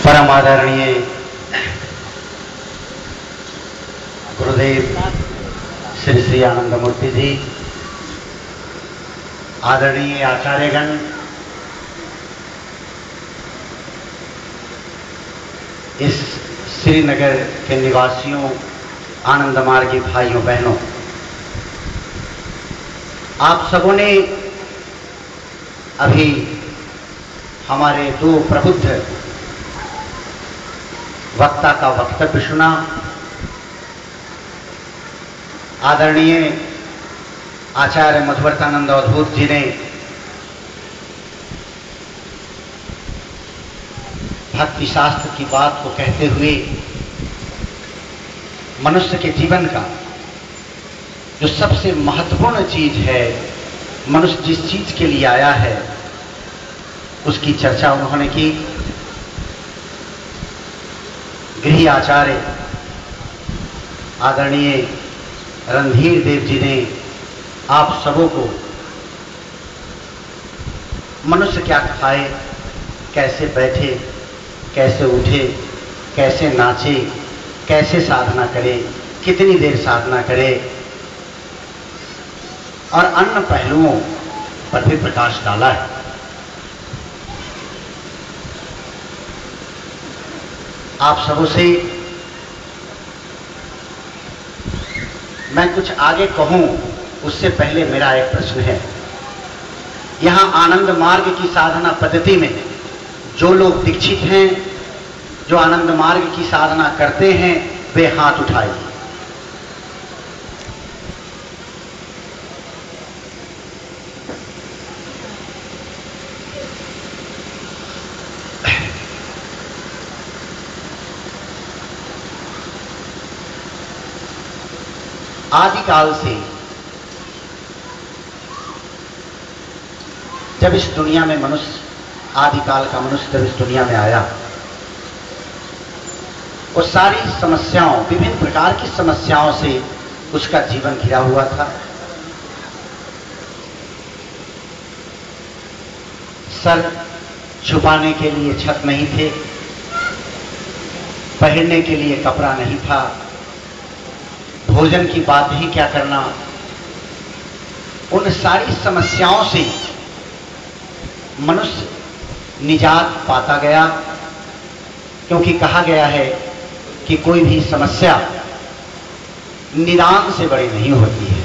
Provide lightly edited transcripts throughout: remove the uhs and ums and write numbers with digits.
परम आदरणीय गुरुदेव श्री श्री आनंदमूर्ति जी, आदरणीय आचार्यगण, इस श्रीनगर के निवासियों, आनंद मार्गी भाइयों बहनों, आप सबों ने अभी हमारे दो प्रबुद्ध वक्ता का वक्तव्य सुना। आदरणीय आचार्य मधुवर्तानंद अवधूत जी ने भक्ति शास्त्र की बात को कहते हुए मनुष्य के जीवन का जो सबसे महत्वपूर्ण चीज है, मनुष्य जिस चीज के लिए आया है, उसकी चर्चा उन्होंने की। गृह आचार्य आदरणीय रणधीर देव जी ने आप सबों को मनुष्य क्या खाए, कैसे बैठे, कैसे उठे, कैसे नाचे, कैसे साधना करे, कितनी देर साधना करे और अन्य पहलुओं पर भी प्रकाश डाला है। आप सबों से मैं कुछ आगे कहूं उससे पहले मेरा एक प्रश्न है। यहां आनंद मार्ग की साधना पद्धति में जो लोग दीक्षित हैं, जो आनंद मार्ग की साधना करते हैं, वे हाथ उठाइए। आदिकाल से जब इस दुनिया में मनुष्य, आदिकाल का मनुष्य जब इस दुनिया में आया, वो सारी समस्याओं, विभिन्न प्रकार की समस्याओं से उसका जीवन घिरा हुआ था। सर छुपाने के लिए छत नहीं थे, पहनने के लिए कपड़ा नहीं था, भोजन की बात ही क्या करना। उन सारी समस्याओं से मनुष्य निजात पाता गया, क्योंकि कहा गया है कि कोई भी समस्या निदान से बड़ी नहीं होती है।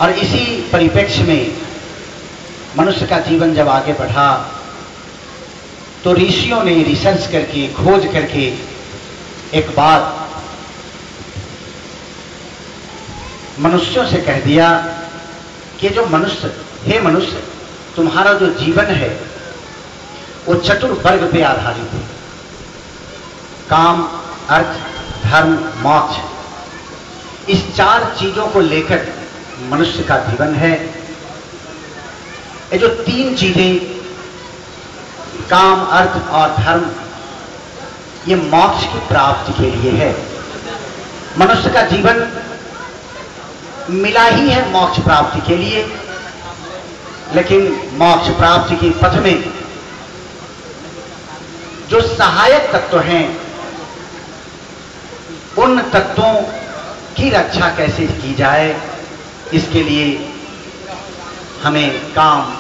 और इसी परिप्रेक्ष्य में मनुष्य का जीवन जब आगे बढ़ा तो ऋषियों ने रिसर्च करके, खोज करके एक बात मनुष्यों से कह दिया कि जो मनुष्य, हे मनुष्य, तुम्हारा जो जीवन है वो चतुर्वर्ग पे आधारित है। काम, अर्थ, धर्म, मोक्ष, इस चार चीजों को लेकर मनुष्य का जीवन है। ये जो तीन चीजें, काम, अर्थ और धर्म, ये मोक्ष की प्राप्ति के लिए है। मनुष्य का जीवन मिला ही है मोक्ष प्राप्ति के लिए, लेकिन मोक्ष प्राप्ति के पथ में जो सहायक तत्व हैं, उन तत्वों की रक्षा कैसे की जाए, इसके लिए हमें काम,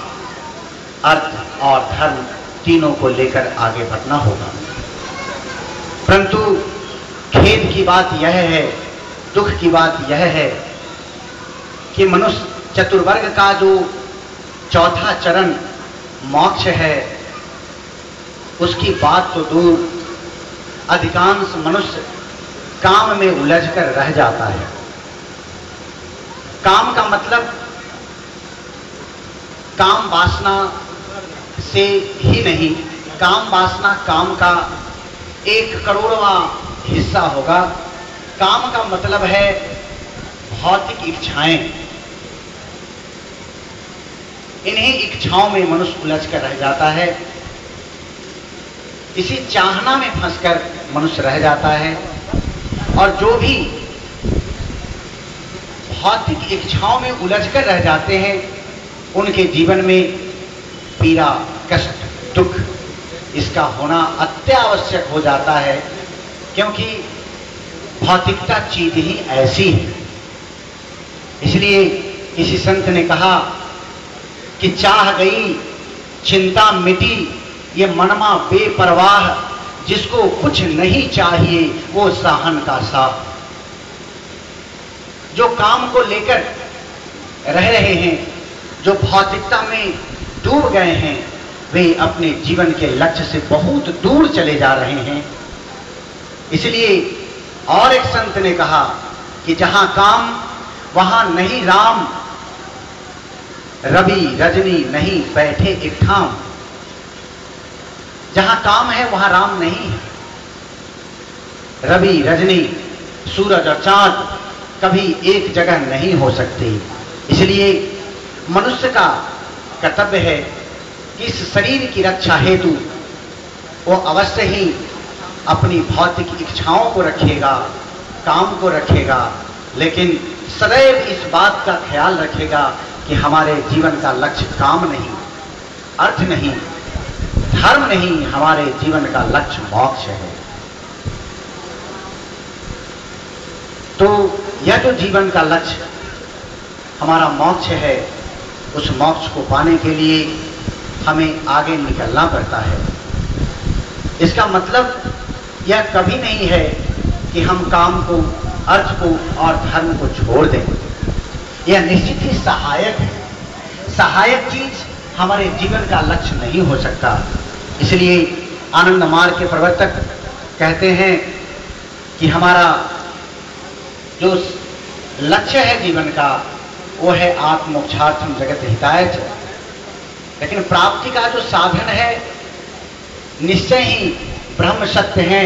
अर्थ और धर्म तीनों को लेकर आगे बढ़ना होगा। परंतु खेद की बात यह है, दुख की बात यह है कि मनुष्य चतुर्वर्ग का जो चौथा चरण मोक्ष है, उसकी बात तो दूर, अधिकांश मनुष्य काम में उलझकर रह जाता है। काम का मतलब काम वासना से ही नहीं, काम वासना काम का 1 करोड़वां हिस्सा होगा। काम का मतलब है भौतिक इच्छाएं। इन्हीं इच्छाओं में मनुष्य उलझ कर रह जाता है, इसी चाहना में फंसकर मनुष्य रह जाता है। और जो भी भौतिक इच्छाओं में उलझकर रह जाते हैं, उनके जीवन में पीड़ा कष्ट, दुख, इसका होना अत्यावश्यक हो जाता है, क्योंकि भौतिकता चीज ही ऐसी है। इसलिए किसी संत ने कहा कि चाह गई चिंता मिटी, ये मनमा बेपरवाह, जिसको कुछ नहीं चाहिए वो साहन का साह। जो काम को लेकर रह रहे हैं, जो भौतिकता में डूब गए हैं, वे अपने जीवन के लक्ष्य से बहुत दूर चले जा रहे हैं। इसलिए और एक संत ने कहा कि जहां काम वहां नहीं राम, रवि रजनी नहीं बैठे एक ठाम। जहां काम है वहां राम नहीं है। रवि रजनी, सूरज और चांद कभी एक जगह नहीं हो सकते। इसलिए मनुष्य का कर्तव्य है कि इस शरीर की रक्षा हेतु वो अवश्य ही अपनी भौतिक इच्छाओं को रखेगा, काम को रखेगा, लेकिन सदैव इस बात का ख्याल रखेगा कि हमारे जीवन का लक्ष्य काम नहीं, अर्थ नहीं, धर्म नहीं, हमारे जीवन का लक्ष्य मोक्ष है। तो यह जो जीवन का लक्ष्य हमारा मोक्ष है, उस मोक्ष को पाने के लिए हमें आगे निकलना पड़ता है। इसका मतलब यह कभी नहीं है कि हम काम को, अर्थ को और धर्म को छोड़ दें। यह निश्चित ही सहायक है। सहायक चीज हमारे जीवन का लक्ष्य नहीं हो सकता। इसलिए आनंद मार्ग के प्रवर्तक कहते हैं कि हमारा जो लक्ष्य है जीवन का, वो है आत्मोक्षार्थम जगत हिताय च। लेकिन प्राप्ति का जो साधन है निश्चय ही ब्रह्म सत्य है,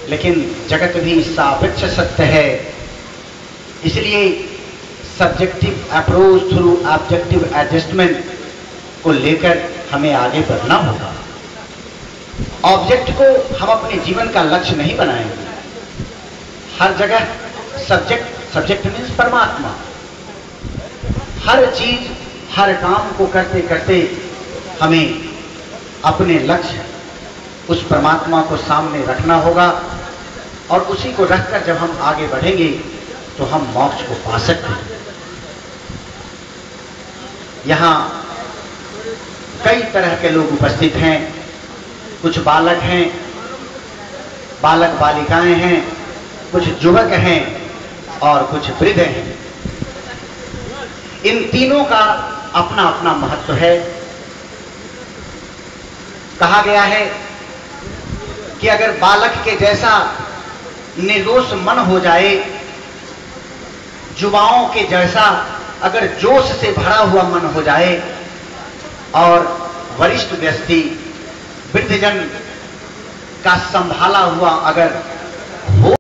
लेकिन जगत भी सापेक्ष सत्य है। इसलिए subjective approach through objective adjustment को लेकर हमें आगे बढ़ना होगा। ऑब्जेक्ट को हम अपने जीवन का लक्ष्य नहीं बनाएंगे। हर जगह सब्जेक्ट मीन्स परमात्मा। हर चीज, हर काम को करते करते हमें अपने लक्ष्य उस परमात्मा को सामने रखना होगा, और उसी को रखकर जब हम आगे बढ़ेंगे तो हम मोक्ष को पा सकते हैं। यहां कई तरह के लोग उपस्थित हैं। कुछ बालक हैं, बालक बालिकाएं हैं, कुछ युवक हैं और कुछ वृद्ध हैं। इन तीनों का अपना अपना महत्व है। कहा गया है कि अगर बालक के जैसा निर्दोष मन हो जाए, युवाओं के जैसा अगर जोश से भरा हुआ मन हो जाए, और वरिष्ठ व्यक्ति वृद्धजन का संभाला हुआ अगर हो